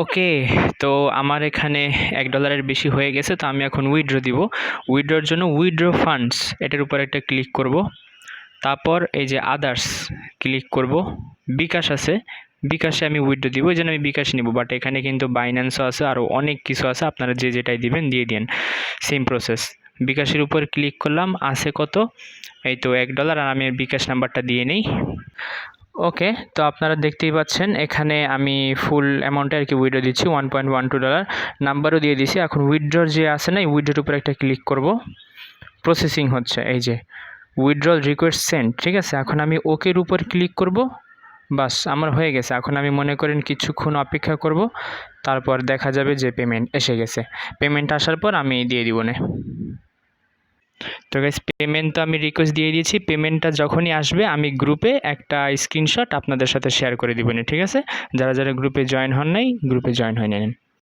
ওকে, তো আমার এখানে $1 বেশি হয়ে গেছে, তো আমি এখন উইথড্র দিব। উইথড্রর জন্য উইথড্র ফান্ডস এটার উপর একটা ক্লিক করব। তারপর এই যে আদার্স ক্লিক করব। বিকাশ আছে, বিকাশে আমি উইথড্র দিব, এই জন্য আমি বিকাশ নিব। বাট এখানে কিন্তু বাইন্যান্সও আছে, আরও অনেক কিছু আছে, আপনারা যে যেটাই দিবেন দিয়ে দিন, সেম প্রসেস। বিকাশের উপর ক্লিক করলাম, আছে কত, এই তো $1, আর আমি বিকাশ নাম্বারটা দিয়ে নিই। ওকে, তো আপনারা দেখতেই পাচ্ছেন এখানে আমি ফুল অ্যামাউন্টে আর কি উইথড্র দিচ্ছি, $1.12 নাম্বারও দিয়ে দিছি। এখন উইথড্রর যে আছে না, উইথড্রোর উপর একটা ক্লিক করব। প্রসেসিং হচ্ছে, এই যে উইথড্রল রিকোয়েস্ট সেন্ড, ঠিক আছে। এখন আমি ওকের উপর ক্লিক করব, বাস আমার হয়ে গেছে। এখন আমি মনে করেন কিছুক্ষণ অপেক্ষা করব, তারপর দেখা যাবে যে পেমেন্ট এসে গেছে। পেমেন্ট আসার পর আমি দিয়ে দিব না। তো গাইস, পেমেন্ট তো আমি রিকোয়েস্ট দিয়ে দিয়েছি। পেমেন্টটা যখনই আসবে আমি গ্রুপে একটা স্ক্রিনশট আপনাদের সাথে শেয়ার করে দিব না, ঠিক আছে। যারা যারা গ্রুপে জয়েন হন নাই, গ্রুপে জয়েন হয়ে নেন।